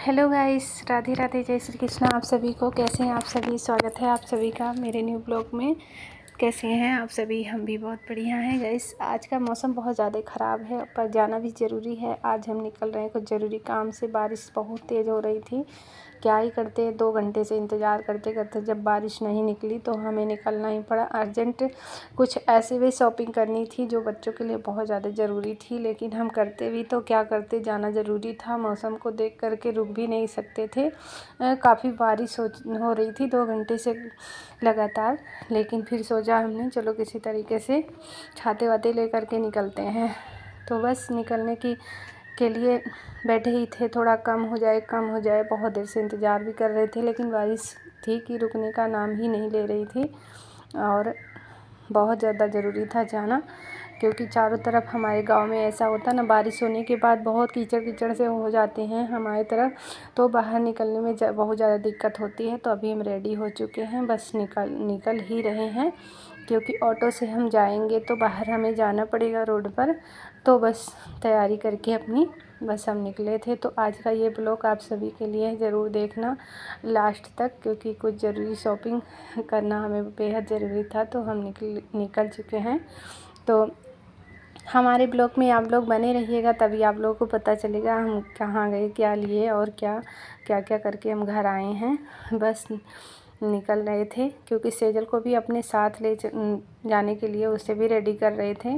Hello guys, Radhe Radhe, जय श्री कृष्णा। आप सभी को कैसे हैं? आप सभी, स्वागत है आप सभी का मेरे न्यू ब्लॉग में। कैसे हैं आप सभी? हम भी बहुत बढ़िया हैं गाइस। आज का मौसम बहुत ज़्यादा ख़राब है, पर जाना भी ज़रूरी है। आज हम निकल रहे हैं कुछ ज़रूरी काम से। बारिश बहुत तेज़ हो रही थी, क्या ही करते, 2 घंटे से इंतज़ार करते करते जब बारिश नहीं निकली तो हमें निकलना ही पड़ा। अर्जेंट कुछ ऐसे भी शॉपिंग करनी थी जो बच्चों के लिए बहुत ज़्यादा ज़रूरी थी, लेकिन हम करते भी तो क्या करते, जाना ज़रूरी था। मौसम को देख करके रुक भी नहीं सकते थे। काफ़ी बारिश हो रही थी 2 घंटे से लगातार, लेकिन फिर सोचा हमने चलो किसी तरीके से छाते वाते ले करके निकलते हैं। तो बस निकलने के लिए बैठे ही थे, थोड़ा कम हो जाए। बहुत देर से इंतज़ार भी कर रहे थे, लेकिन बारिश थी कि रुकने का नाम ही नहीं ले रही थी और बहुत ज़्यादा ज़रूरी था जाना, क्योंकि चारों तरफ हमारे गांव में ऐसा होता ना, बारिश होने के बाद बहुत कीचड़ कीचड़ से हो जाते हैं हमारी तरफ, तो बाहर निकलने में बहुत ज़्यादा दिक्कत होती है। तो अभी हम रेडी हो चुके हैं, बस निकल ही रहे हैं, क्योंकि ऑटो से हम जाएंगे तो बाहर हमें जाना पड़ेगा रोड पर। तो बस तैयारी करके अपनी बस हम निकले थे। तो आज का ये ब्लॉग आप सभी के लिए ज़रूर देखना लास्ट तक, क्योंकि कुछ ज़रूरी शॉपिंग करना हमें बेहद ज़रूरी था। तो हम निकल चुके हैं। तो हमारे ब्लॉग में आप लोग बने रहिएगा, तभी आप लोगों को पता चलेगा हम कहाँ गए, क्या लिए और क्या क्या करके हम घर आए हैं। बस निकल रहे थे, क्योंकि सेजल को भी अपने साथ ले जाने के लिए उसे भी रेडी कर रहे थे,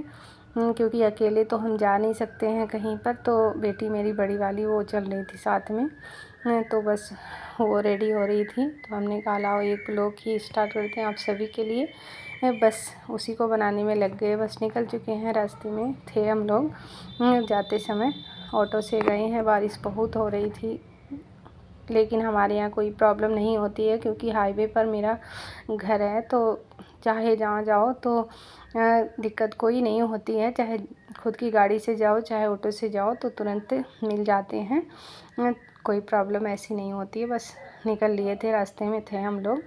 क्योंकि अकेले तो हम जा नहीं सकते हैं कहीं पर। तो बेटी मेरी बड़ी वाली वो चल रही थी साथ में, तो बस वो रेडी हो रही थी। तो हमने कहा लाओ एक ब्लॉग ही स्टार्ट करते हैं आप सभी के लिए। बस उसी को बनाने में लग गए। बस निकल चुके हैं, रास्ते में थे हम लोग। जाते समय ऑटो से गए हैं। बारिश बहुत हो रही थी, लेकिन हमारे यहाँ कोई प्रॉब्लम नहीं होती है, क्योंकि हाईवे पर मेरा घर है। तो चाहे जहाँ जाओ तो दिक्कत कोई नहीं होती है, चाहे खुद की गाड़ी से जाओ चाहे ऑटो से जाओ तो तुरंत मिल जाते हैं। कोई प्रॉब्लम ऐसी नहीं होती है। बस निकल लिए थे, रास्ते में थे हम लोग।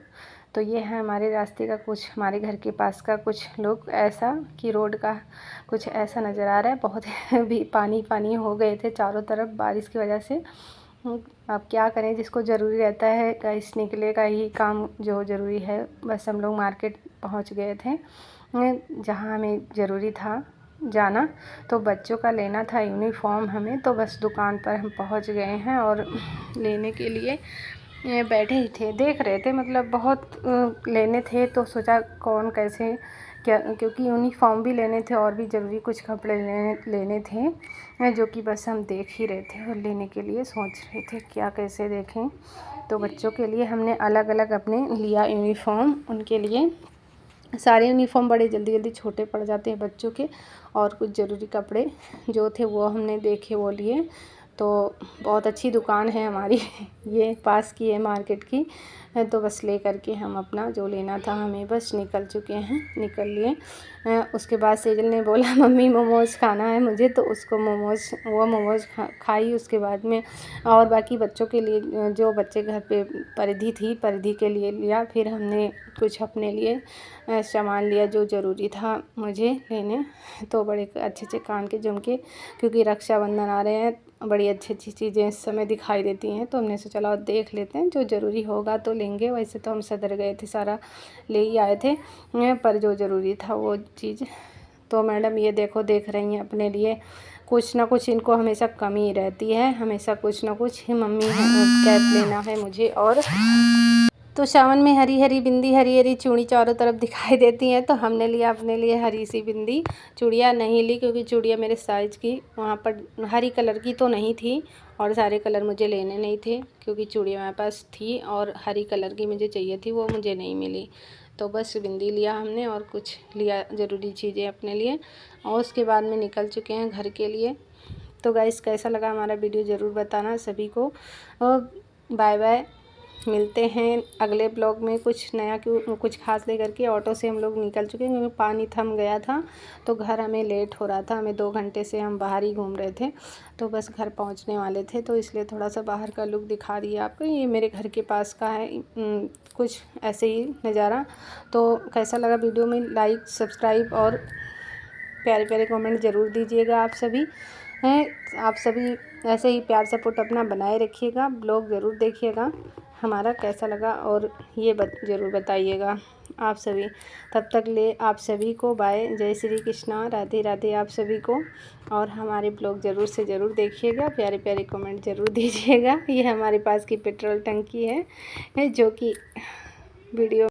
तो ये है हमारे रास्ते का कुछ, हमारे घर के पास का कुछ लोग ऐसा कि रोड का कुछ ऐसा नज़र आ रहा है। बहुत भी पानी पानी हो गए थे चारों तरफ बारिश की वजह से। अब क्या करें, जिसको ज़रूरी रहता है कहीं निकले का ही काम जो ज़रूरी है। बस हम लोग मार्केट पहुंच गए थे, जहां हमें ज़रूरी था जाना। तो बच्चों का लेना था यूनिफॉर्म हमें, तो बस दुकान पर हम पहुंच गए हैं और लेने के लिए बैठे ही थे, देख रहे थे। मतलब बहुत लेने थे, तो सोचा कौन कैसे क्या, क्योंकि यूनिफॉर्म भी लेने थे और भी ज़रूरी कुछ कपड़े लेने थे, जो कि बस हम देख ही रहे थे और लेने के लिए सोच रहे थे क्या कैसे देखें। तो बच्चों के लिए हमने अलग अलग अपने लिया यूनिफॉर्म। उनके लिए सारे यूनिफॉर्म बड़े जल्दी जल्दी छोटे पड़ जाते हैं बच्चों के, और कुछ ज़रूरी कपड़े जो थे वो हमने देखे, वो लिए। तो बहुत अच्छी दुकान है हमारी ये पास की है मार्केट की। तो बस ले करके हम अपना जो लेना था हमें, बस निकल चुके हैं, निकल लिए। उसके बाद सेजल ने बोला मम्मी मोमोज़ खाना है मुझे, तो उसको मोमोज़ खाई। उसके बाद में और बाकी बच्चों के लिए जो बच्चे घर पे परिधि के लिए लिया। फिर हमने कुछ अपने लिए सामान लिया जो ज़रूरी था मुझे लेने। तो बड़े अच्छे अच्छे कान के झुमके, क्योंकि रक्षाबंधन आ रहे हैं, बड़ी अच्छी अच्छी चीज़ें इस समय दिखाई देती हैं। तो हमने सोचा चलो देख लेते हैं, जो ज़रूरी होगा तो लेंगे। वैसे तो हम सदर गए थे, सारा ले ही आए थे, पर जो ज़रूरी था वो चीज़। तो मैडम ये देखो, देख रही हैं अपने लिए, कुछ ना कुछ इनको हमेशा कमी रहती है, हमेशा कुछ ना कुछ ही मम्मी कैप लेना है मुझे। और तो सावन में हरी हरी बिंदी, हरी हरी चूड़ी चारों तरफ दिखाई देती हैं, तो हमने लिया अपने लिए हरी सी बिंदी। चूड़ियाँ नहीं ली, क्योंकि चूड़ियाँ मेरे साइज़ की वहाँ पर हरी कलर की तो नहीं थी, और सारे कलर मुझे लेने नहीं थे, क्योंकि चूड़ियाँ मेरे पास थी और हरी कलर की मुझे चाहिए थी, वो मुझे नहीं मिली। तो बस बिंदी लिया हमने और कुछ लिया ज़रूरी चीज़ें अपने लिए, और उसके बाद में निकल चुके हैं घर के लिए। तो गाइस, कैसा लगा हमारा वीडियो ज़रूर बताना सभी को। और बाय बाय, मिलते हैं अगले ब्लॉग में कुछ नया, क्यों कुछ खास लेकर के। ऑटो से हम लोग निकल चुके हैं, क्योंकि पानी थम गया था, तो घर हमें लेट हो रहा था। हमें 2 घंटे से हम बाहर ही घूम रहे थे, तो बस घर पहुंचने वाले थे, तो इसलिए थोड़ा सा बाहर का लुक दिखा दिया आपको। ये मेरे घर के पास का है कुछ ऐसे ही नज़ारा। तो कैसा लगा वीडियो में लाइक सब्सक्राइब और प्यारे प्यारे कमेंट ज़रूर दीजिएगा आप सभी। हैं। आप सभी ऐसे ही प्यार सपोर्ट अपना बनाए रखिएगा। ब्लॉग ज़रूर देखिएगा हमारा कैसा लगा और ये ज़रूर बताइएगा आप सभी। तब तक ले आप सभी को बाय। जय श्री कृष्णा, राधे राधे आप सभी को। और हमारे ब्लॉग ज़रूर से ज़रूर देखिएगा, प्यारे प्यारे कमेंट ज़रूर दीजिएगा। ये हमारे पास की पेट्रोल टंकी है जो कि वीडियो